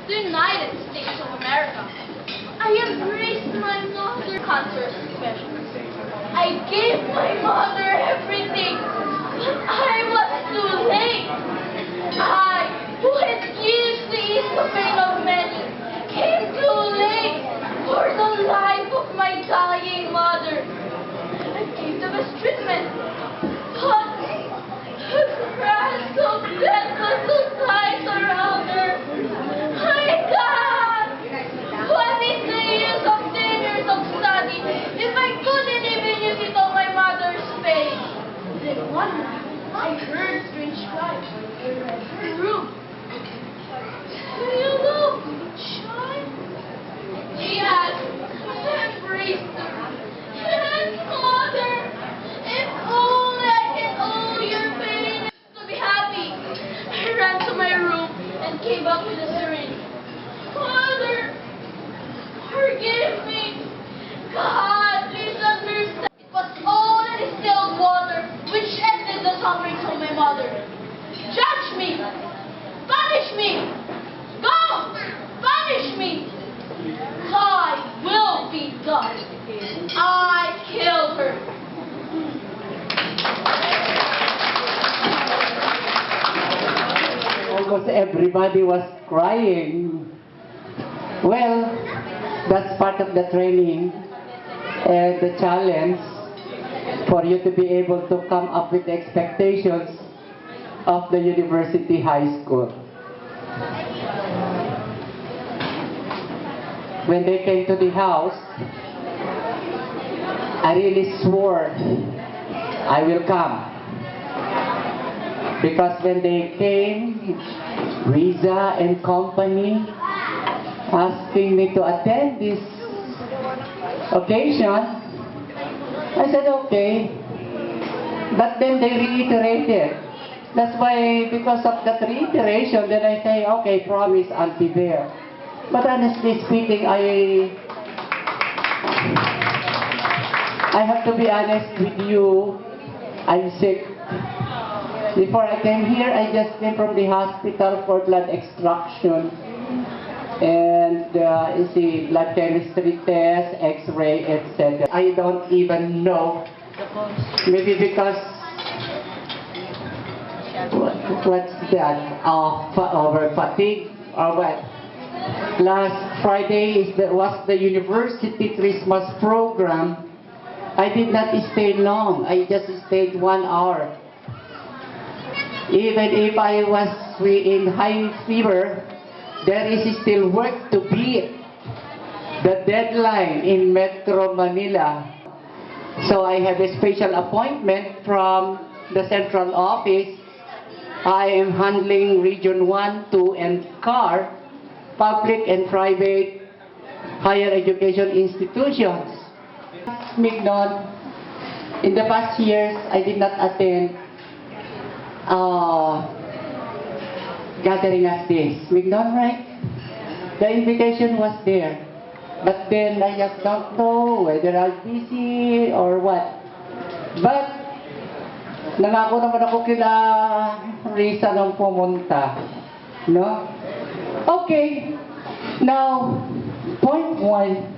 the United States of America. I embraced my mother, cancer specialist. I gave my mother everything, but I was too late. I, who had used to ease the pain of many, came too late for the life of my dying mother. I gave the best treatment, but the crash of death was so tight around her. My God! What is the use of 10 years of study if I couldn't even use it on my mother's face? Then one night, I heard a strange cry in her room. Do you know, child? She asked, I embraced her. Yes, Mother, if only I can owe your pain to be happy. I ran to my room and came back with a syringe. Mother, forgive me. God, please understand. It was only distilled water which ended the sufferings of my mother. Judge me. Punish me. Go. Punish me. Thy will be done. I killed her. Almost everybody was crying. Well, that's part of the training and the challenge for you to be able to come up with the expectations of the university high school. When they came to the house, I really swore I will come. Because when they came, Riza and company, asking me to attend this occasion, I said okay. But then they reiterated. That's why, because of that reiteration, then I say, okay, promise, I'll be there. But honestly speaking, I have to be honest with you, I'm sick. Before I came here, I just came from the hospital for blood extraction. And you see, blood chemistry test, x-ray, etc. I don't even know. Maybe because, what's that? Over fatigue or what? Last Friday was the university Christmas program. I did not stay long. I just stayed 1 hour. Even if I was in high fever, there is still work to beat the deadline in Metro Manila. So I have a special appointment from the central office. I am handling Region 1, 2, and CAR, public and private higher education institutions. Mignon, in the past years, I did not attend gathering as this. Mignon, right? The invitation was there. But then I just don't know whether I'll be busy or what. But nangako naman ako kila Risa nung pumunta. No? Okay. Now, point 1.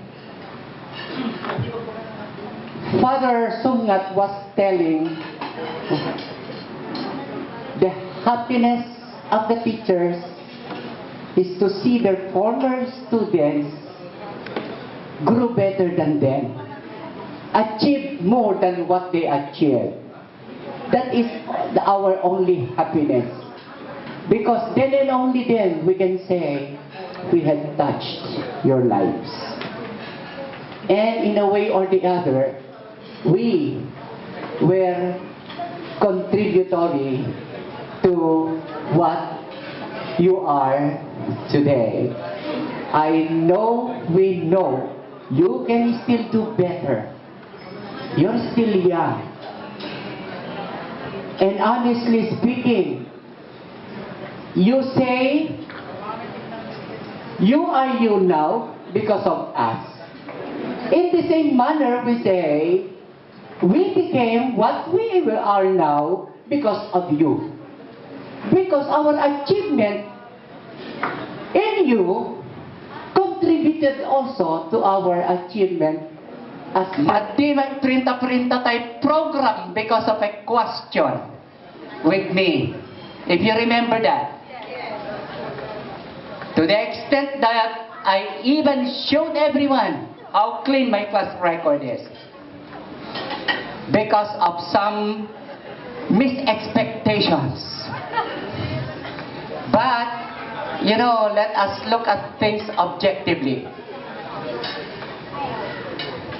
Father Sungat was telling the happiness of the teachers is to see their former students grow better than them, achieve more than what they achieved. That is our only happiness. Because then and only then we can say we had touched your lives. And in a way or the other, we were contributory to what you are today. I know, we know, you can still do better. You're still young. And honestly speaking, you say, you are you now because of us. In the same manner, we say, we became what we are now because of you. Because our achievement in you contributed also to our achievement as At di magprinta-printa tayo program because of a question with me. If you remember that. To the extent that I even showed everyone how clean my class record is. Because of some misexpectations. But, you know, let us look at things objectively.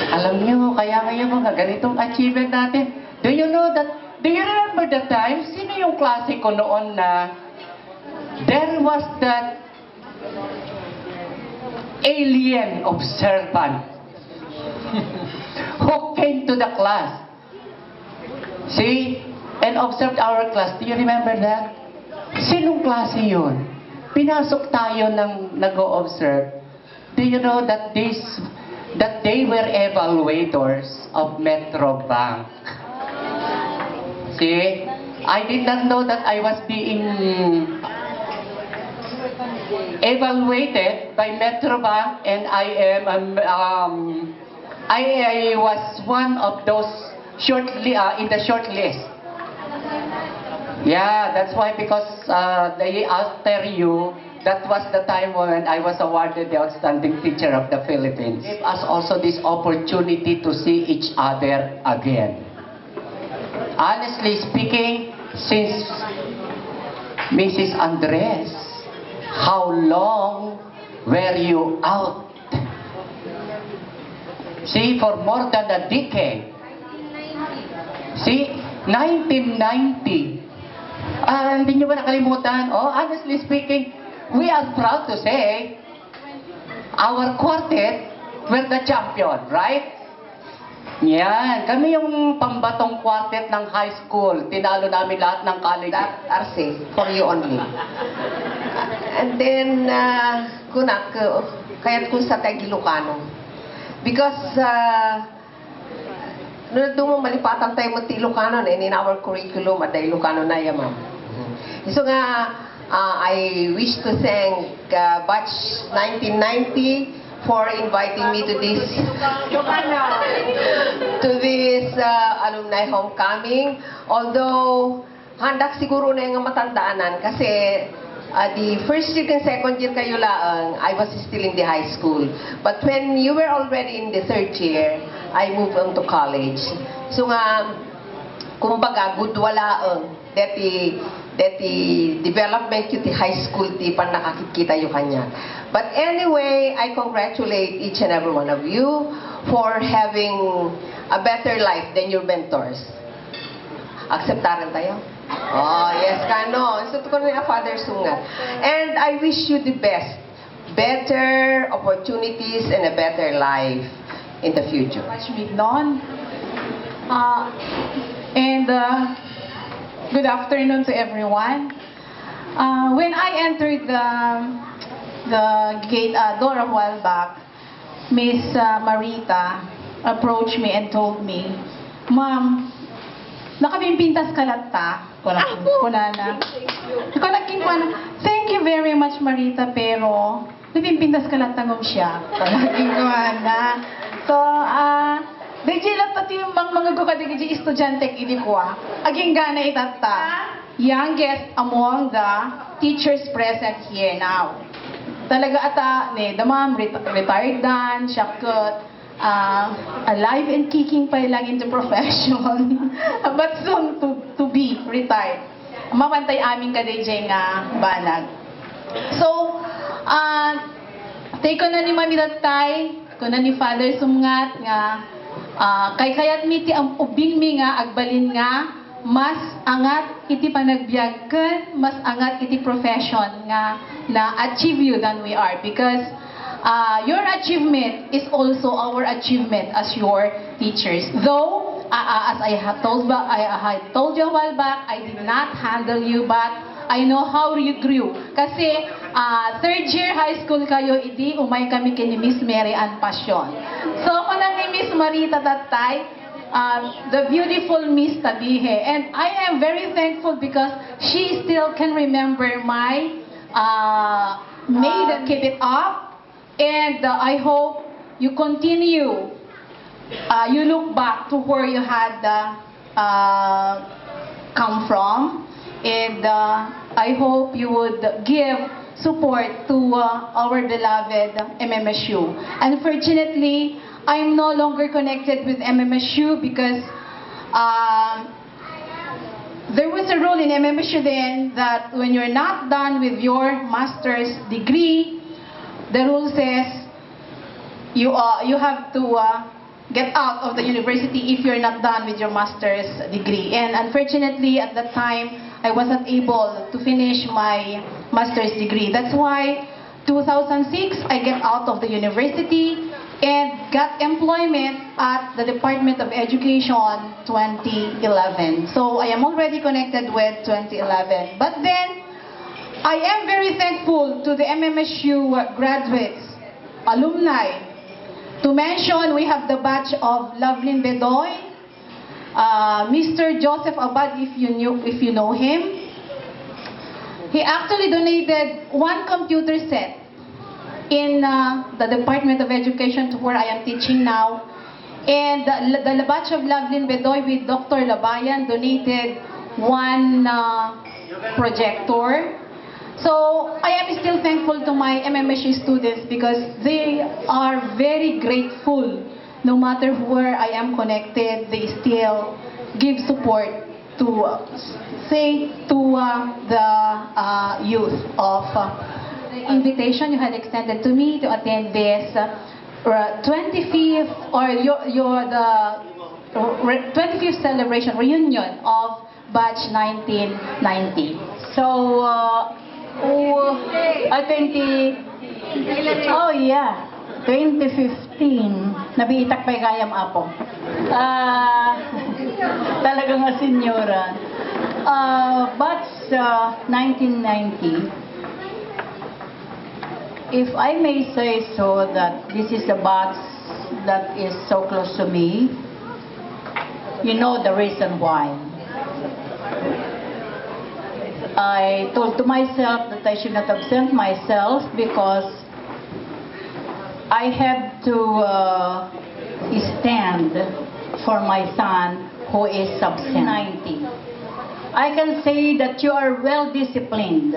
Alam nyo, kaya ngayon mga ganitong achievement natin. Do you remember the time? Sino yung klase ko noon na there was that alien observant who came to the class. See? And observed our class. Do you remember that? Sinong klase yun? Pinasok tayo ng nag-o-observe. Do you know that they were evaluators of Metro Bank? See? I did not know that I was being evaluated by Metro Bank, and I was one of those in the short list. Yeah, that's why, because they after you, that was the time when I was awarded the Outstanding Teacher of the Philippines. Gave us also this opportunity to see each other again. Honestly speaking, since Mrs. Andres, how long were you out? See, for more than a decade. See, 1990. Hindi nyo ba nakalimutan? Oh, honestly speaking, we are proud to say our quartet were the champion, right? Yan, kami yung pambatong quartet ng high school. Tinalo namin lahat ng college. That Arce, for you only. And then, kunak, kaya't kung sa Ilocano. Because, nung doon malipatan tayo mo ti Ilocano, and in our curriculum, at Ilocano na yan, ma'am. So nga, I wish to thank batch 1990 for inviting me to this alumni homecoming. Although handak siguro na yung matandaanan kasi the first year and second year kayo laang, I was still in the high school. But when you were already in the third year, I moved on to college. So nga, kumbaga, good walaang that the development yung high school ti pan nakakikita yung kanya. But anyway, I congratulate each and every one of you for having a better life than your mentors. Akseptaran tayo? Oh, yes, kano. So, ko na Father Sungat. And I wish you the best. Better opportunities and a better life in the future. Much Mignon. Good afternoon to everyone. When I entered the gate door a while back, Miss Marita approached me and told me, "Ma'am, nakabimpintas ka latta." Thank you very much, Marita, pero nabimpintas ka latta ngom siya. So, Deji lang pati yung mga gukadigi estudyante ini ko aging gana itata youngest among the teachers present here now. Talaga ata ne damam retired dan shakot alive and kicking pa lang into profession but soon to be retired. Mapantay aming ka DJ nga banag. So take ko na ni Mami Datay, ko na ni Father Sumngat nga kayat miti ang ubing mi nga agbalin nga mas angat iti panagbiagken, mas angat iti profession nga na achieve you than we are, because your achievement is also our achievement as your teachers. Though as I had told you a while back, I did not handle you, but I know how you grew. Kasi third year high school kayo, idi umay kami kini Miss Mary Ann Passion. So ako nang ni Miss Marita Tatay, the beautiful Miss Tabihe. And I am very thankful because she still can remember my keep it up, and I hope you continue. You look back to where you had come from, and I hope you would give support to our beloved MMSU. Unfortunately, I'm no longer connected with MMSU because there was a rule in MMSU then that when you're not done with your master's degree, the rule says you have to get out of the university if you're not done with your master's degree. And unfortunately, at that time, I wasn't able to finish my master's degree. That's why 2006, I get out of the university and got employment at the Department of Education 2011. So I am already connected with 2011. But then, I am very thankful to the MMSU graduates, alumni. To mention, we have the batch of Lovelyn Bedoy, Mr. Joseph Abad, if you know him. He actually donated 1 computer set in the Department of Education to where I am teaching now. And the batch of Lovelyn Bedoy with Dr. Labayan donated 1 projector. So I am still thankful to my MMSU students because they are very grateful. No matter where I am connected, they still give support to the youth of the invitation you had extended to me to attend this 25th or the 25th celebration reunion of batch 1990. So, 2015, nabiitak pa'y gayam apo. Talaga nga senyora. Batch 1990, if I may say so, that this is a batch that is so close to me, you know the reason why. I told to myself that I should not absent myself because I have to stand for my son who is absent. 90. I can say that you are well disciplined.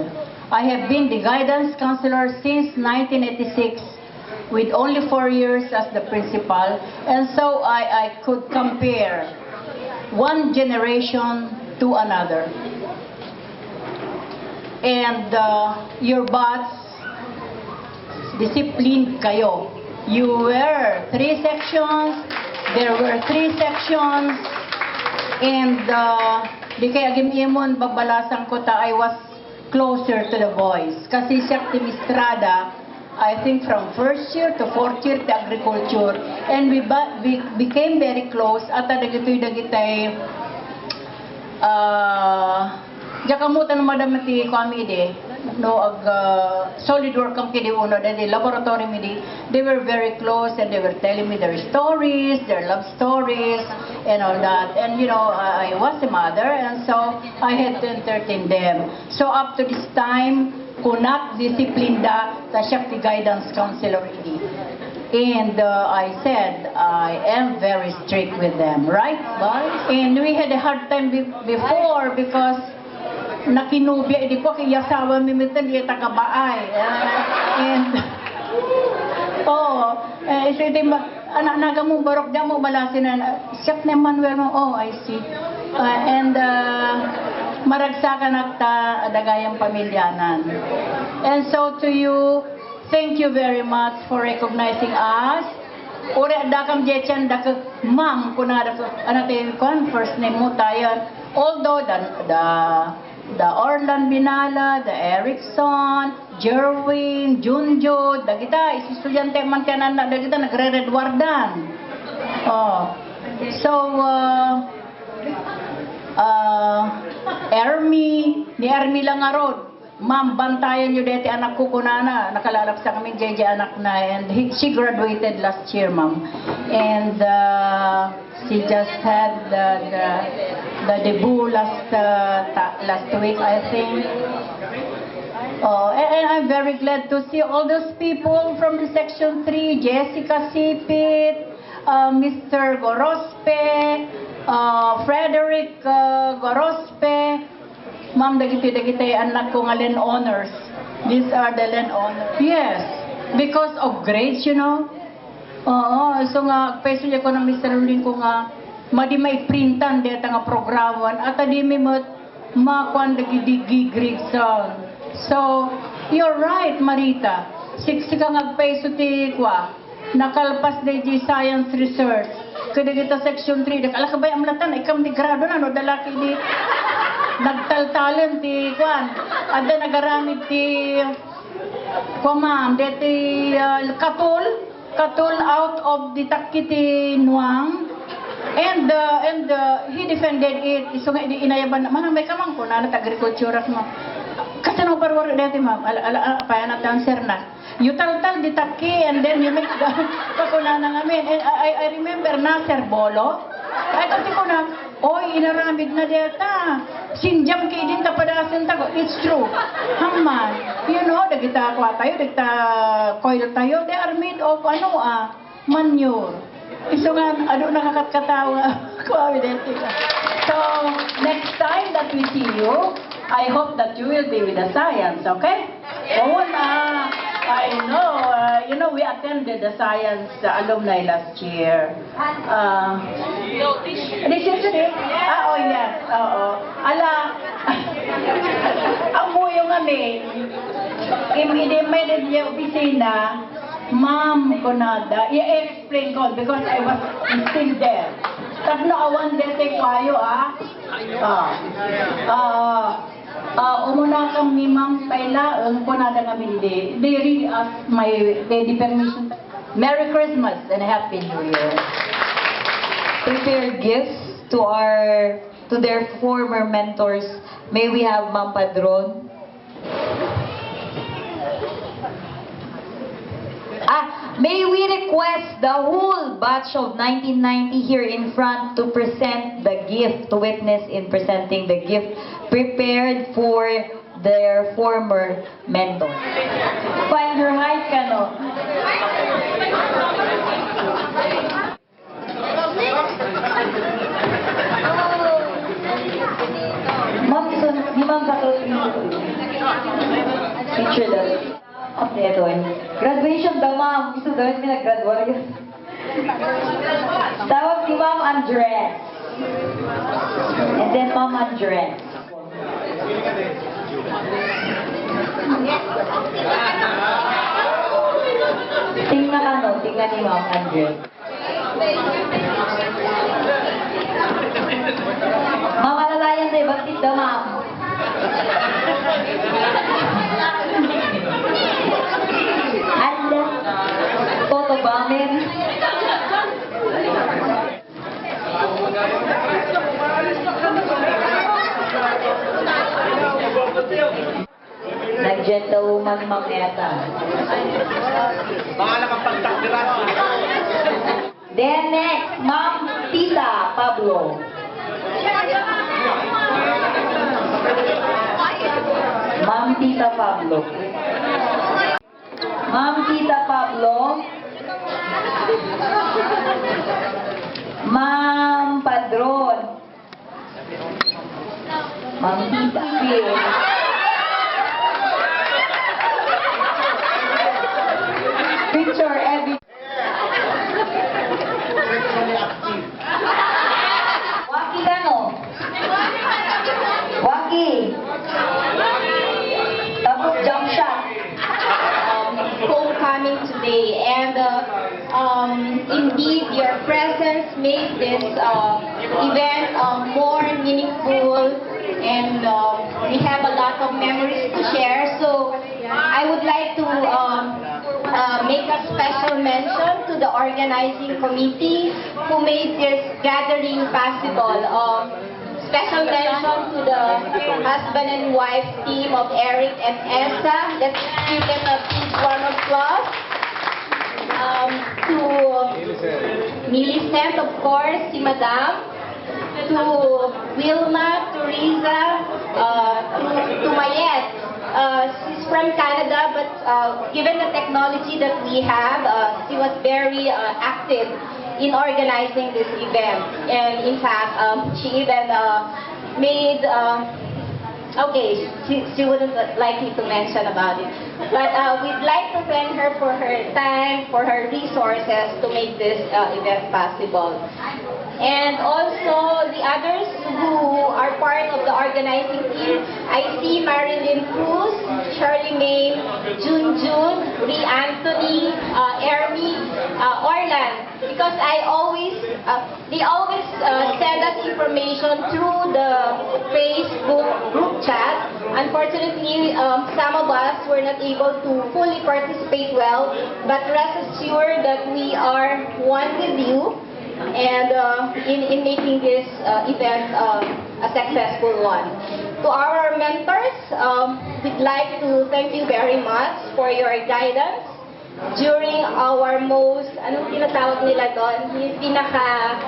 I have been the guidance counselor since 1986 with only 4 years as the principal, and so I could compare one generation to another. And your batch, disciplined kayo. You were 3 sections, there were 3 sections, and di kaya gimimon bagbalasan ko ta I was closer to the boys. Kasi siya Estrada, I think from 1st year to 4th year to agriculture, and we became very close at dagitoy jakamutan madam ti kami de no ag solid work kami di uno de laboratory mi di, they were very close and they were telling me their stories, their love stories and all that, and you know I was a mother and so I had to entertain them. So up to this time kunak discipline da ta siya ti guidance counselor idi. And I said, I am very strict with them, right? And we had a hard time before because nakinubya, hindi ko kaya asawa mimitan, di tagabaay. And, so di ba, anak naga mo, barok dyan mo, balasin na, siyak na Manuel mo, oh, I see. And, maragsakan at dagayang pamilyanan. And so to you, thank you very much for recognizing us. Ore dakam jechan dak ma'am kuna dak anate kon first name mo tayo. Although the Orlan Binala, the Erickson, Jerwin, Junjo, dagita estudyante man kanan na dagita nagre-redwardan. Oh. So ni Ermi lang arod. Ma'am, bantayan nyo deti anak ko kunana. Nakalalap sa kami JJ anak na. And she graduated last year, ma'am. And she just had the debut last week, I think. And I'm very glad to see all those people from the Section 3, Jessica Sipit, Mr. Gorospe, Frederick Gorospe, Ma'am, dagiti anak ko nga land owners. These are the land owners. Yes, because of grades, you know. Oo, so nga, peso niya ko na Mr. Rulin ko nga, madi may printan dito nga programan, at adi may makuan dagiti grades song. So, you're right, Marita. Siksika nga peso ti kwa, nakalpas de di science research. Kada kita section 3, dakala ka ba yung amlatan, ikam di grado na, no, dalaki di nagtaltalan ti kwan. Ada nagaramid ti kwa ma'am, deti katul out of the takiti nuang. And he defended it. So nga inayaban naman may kamang ko na agriculture mo. Kasi no parwar dati ma'am, pa na dancer na. You tal di taki and then you make pakunana namin. And I remember na Sir Bolo. Ay kasi ko na, oy inaramid na deta. Sinjam kay din ta padasan ta. It's true. Hamman. You know, dagita kwa tayo, dagita coil tayo. They are made of manure. So nga, nakakatkatawa. So, next time that we see you, I hope that you will be with the science, okay? I know, we attended the science alumni last year. This is it? Oh, yes. Oo. Ala, amo yung may niya opisina, Ma'am Conada, i-explain ko because I was still there. Tapno awan dete kwayo umuna kang ni Ma'am Paila, Conada nga bindi. They really asked the permission. Merry Christmas and Happy New Year. Prepare gifts to their former mentors. May we have Ma'am Padron? May we request the whole batch of 1990 here in front to present the gift, to witness in presenting the gift prepared for their former mentor. Find her height ka, no? Ma'am, di ma'am picture daw. Okay, ito graduation daw, ma'am. Gusto daw yung pinag-graduate yun. Tawag si Ma'am Andres. And then Ma'am Andres. Tingnan ni Ma'am Andres. Ma'am, alalayan sa'yo. Bakit daw, ma'am? Photobombing. Nag-gentlewoman Ma'am Neta. Then next, Ma'am Tita Pablo. Ma'am Tita Pablo. Ma'am Tita Pablo. Ma'am Padron. Ma'am Tita Phil. Picture every. Waki ka no? Waki. Tapos jump shot. Homecoming today, and indeed your presence made this event more meaningful, and we have a lot of memories to share. So I would like to make a special mention to the organizing committee who made this gathering possible. Special mention to the husband and wife team of Eric and Essa. Let's give them a big round of applause. To Millicent, of course, si Madam. To Wilma, to Riza, to Mayet, from Canada, but given the technology that we have, she was very active in organizing this event. And in fact, she even made, okay, she wouldn't like me to mention about it. But we'd like to thank her for her time, for her resources to make this event possible. And also the others who are part of the organizing team, I see Marilyn Cruz, Charlemagne, Junjun, Ree Anthony, Ermi, Orlan, because they always send us information through the Facebook group chat. Unfortunately, some of us were not able to fully participate well, but rest assured that we are one with you and in making this event a successful one. To our mentors, we'd like to thank you very much for your guidance during our most, anong tinatawag nila doon? Yung pinaka...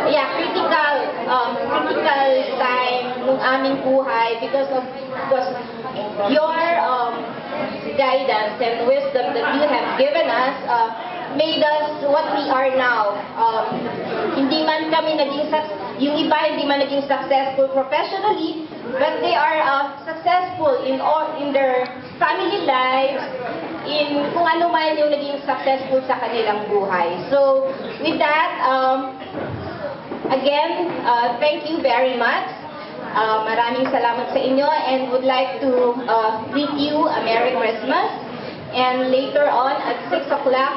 Yeah, critical time ng aming buhay because your guidance and wisdom that you have given us made us what we are now. Hindi man kami yung iba hindi man naging successful professionally, but they are successful in their family lives, in kung ano man yung naging successful sa kanilang buhay. So, with that, again, thank you very much. Maraming salamat sa inyo and would like to greet you a Merry Christmas. And later on at 6 o'clock,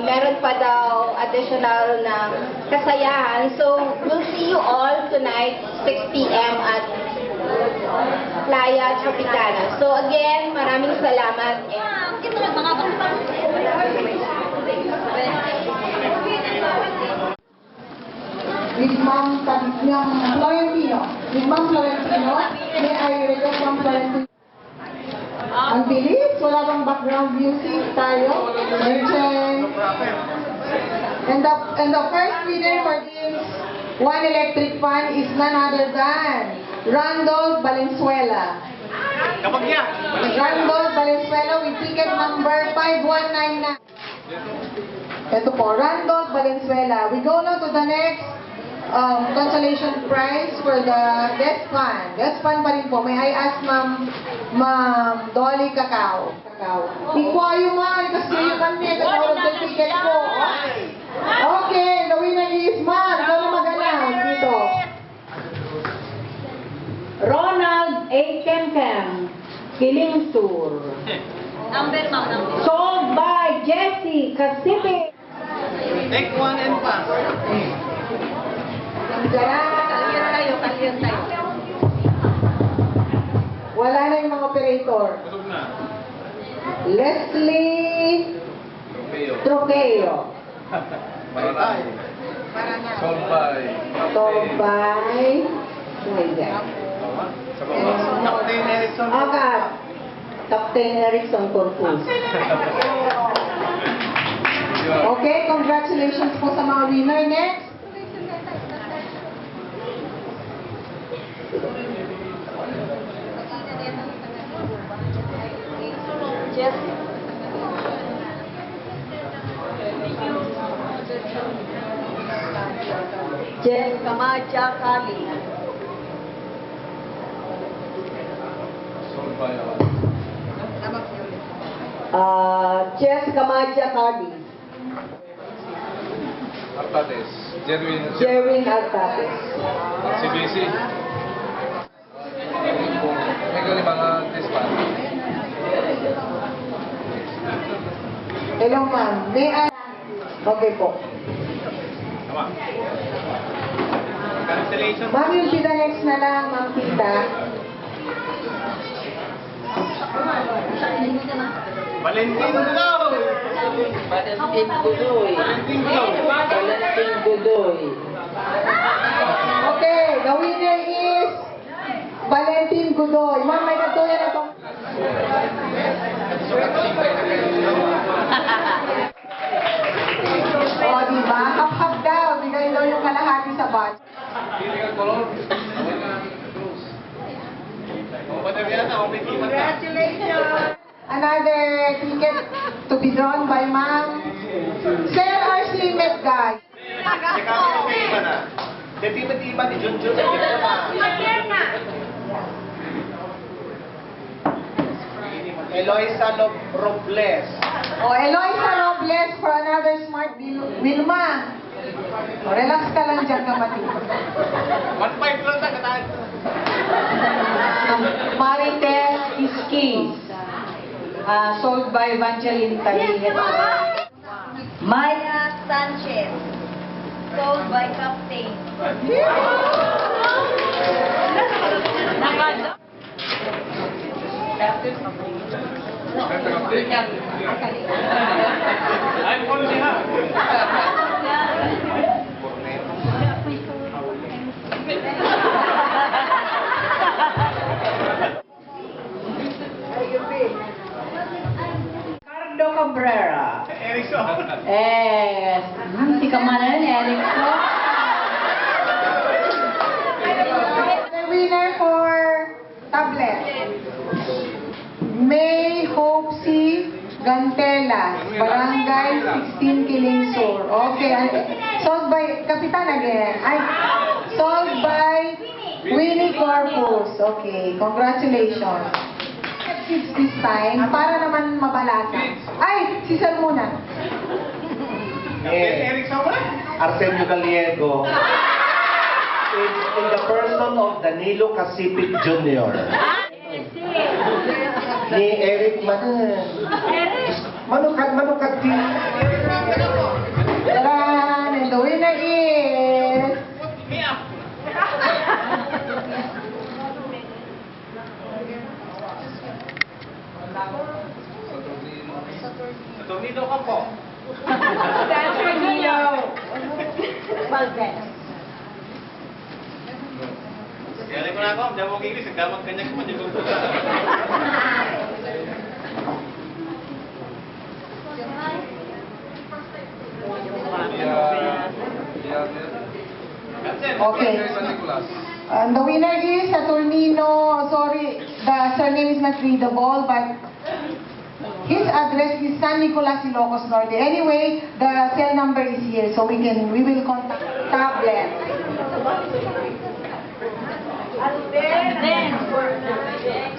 meron pa daw additional na kasayahan. So, we'll see you all tonight, 6 p.m. at Playa Tropicana. So again, maraming salamat. With Ma'am Florentino. With Ma'am Florentino, may I request Ma'am Florentino? Ang bilis, wala bang background music tayo? And the first winner for this One Electric Fan is none other than Randolph Valenzuela. Randolph Valenzuela with ticket number 5199. Ito po, Randolph Valenzuela. We go now to the next consolation prize for the guest fan. Guest fan pa rin po. May I ask Ma'am Dolly Cacao. Ikwayo man, kasi yung kami, katawag ng ticket po. Okay, the winner is Ma'am. Dolly Magalang dito. Ronald A. Kemkem, Kiling Sur. Number. Sold by Jesse Casipe. Take one and pass. Kalyan tayo. Wala na yung mga operator. Leslie Trofeo. Sold by Captain Erickson. Agad. Captain Erickson Corpus. Okay, congratulations po sa mga winner. Next. Jess Kamacha Kali. Jess Camacha Cardi. Artates. Jerwin Altates. CBC. May galing mga dispan. Hello ma'am. May I... Okay po. Cancellation. Ma'am, yung pita next na lang, Ma'am Tita. Valentin Gulaw. Okay, the winner is Valentin Godoy. Ma'am, may natuloy na po. O, diba? Hap-hap daw. Bigay daw yung kalahati sa bus. Pili ka kolor. Oh, ba't yata? Oh, may timat na. be drawn by Ma'am Sir R.C. Medgay. Eloisa Robles. O, Eloisa Robles for another smart Wilma. O, relax ka lang dyan, kapatid. 1.5 lang na katahan. Marites Iskis. Sold by Evangeline Talihet. Maya Sanchez. Sold by Captain. Ay, Paul niya. Cardo Cabrera. Erickson. Si Kamalan, Erickson. The winner for tablet. May Hope C. Gantelas, Barangay 16 Kiling Sur. Okay, sold by, Kapitan again. Sold by Winnie Corpus. Okay, congratulations. Kids this time, para naman mabalasa. Ay, si Sir muna. Erickson mo na? Arsenio Gallego. In the person of Danilo Casipit Jr. Ni Eric Manukad din. Taran! And the winner is... Sa tornado ka po. Kaya ko na ako, ang damo kilis, ang damang kanya ko, hindi ko ito na. Okay. And the winner is Saturnino. Sorry, the surname is not readable, but his address is San Nicolas, Ilocos Norte. Anyway, the cell number is here, so we will contact tablet.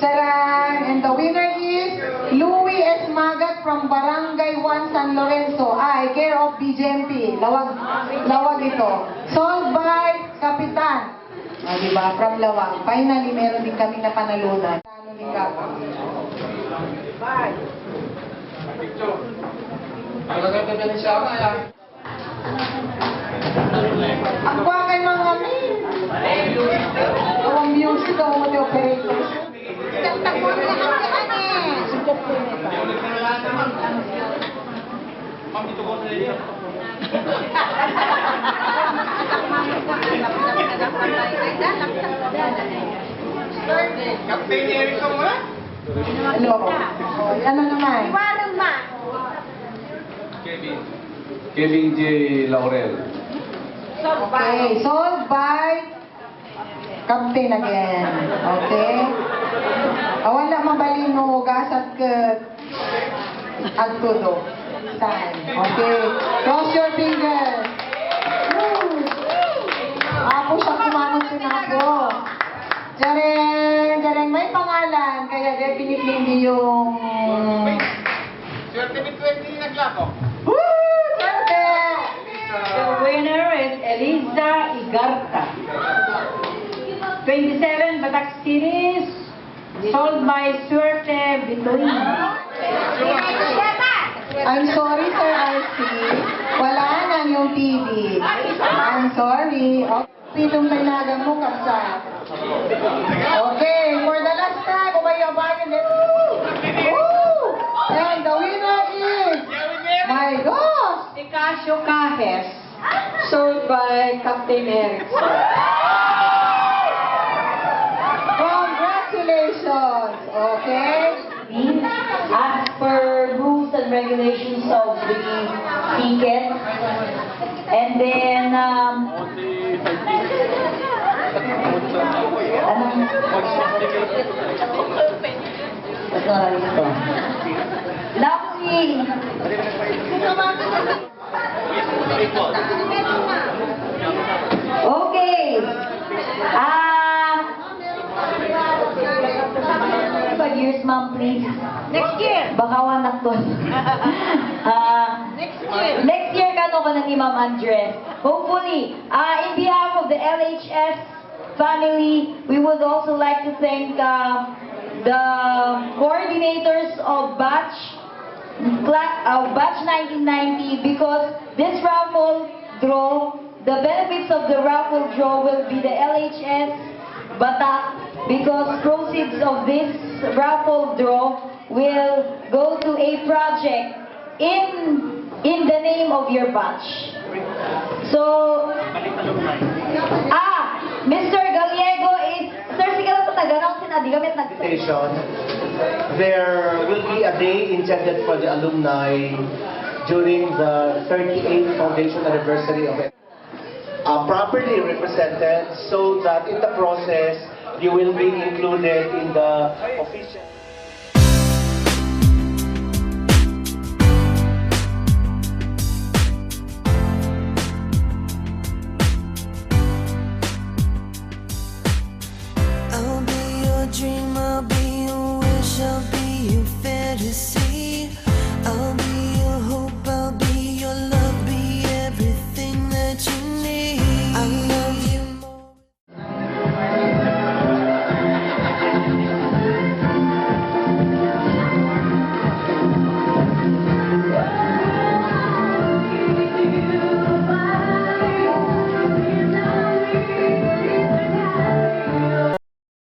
Charan! And the winner is Louis S. Magat from Barangay 1 San Lorenzo. Care of BJMP. Lawag ito. Sold by Kapitan. Diba? From Lawag. Finally, meron din kami na panalunan. Bye. Ang bagay mga min. Ang music, ang mga operators. Tagtagpuan ka lang yan eh. Ma'am, ito ko na yun. Captain Erickson mo na? Hello. Ano naman? Iwanan ma. Kevin J. Laurel. Okay, sold by Captain again. Okay? Wala mabalino gasat ka agtudo. Okay. Cross your fingers. Woo! Ako siya kumanong sinako. Jareng, may pangalan. Kaya definitely hindi yung... Swerte mit 20 naglako. Woo! Swerte! The winner is Eliza Igarta. 27 Batak Series. Sold by Suerte Bitoy. I'm sorry, Sir RC. Wala na yung TV. I'm sorry. Okay, pitong tinagan mo kapsa. Okay, for the last time, umayabayan din. Woo! And the winner is... My gosh! Nicasio Cajes. Sold by Captain Erickson. Congratulations! Okay? As per rules and regulations of the ticket. And then, Ito. Napoy. Okay. Years, ma'am, please. Next year. Baka wanak to. Next year kano ka na ni Ma'am Andres. Hopefully, in behalf of the LHS family, we would also like to thank the coordinators of batch 1990 because this raffle draw, the benefits of the raffle draw will be the LHS Batak because proceeds of this raffle draw will go to a project in the name of your batch. So, Mr. Gallego is, Sir, sige lang ito, taganong sinadi gamit Invitation. There will be a day intended for the alumni during the 38th foundation anniversary of it. Properly represented so that in the process you will be included in the official. I'll be your dream, I'll be your wish, I'll be your fantasy.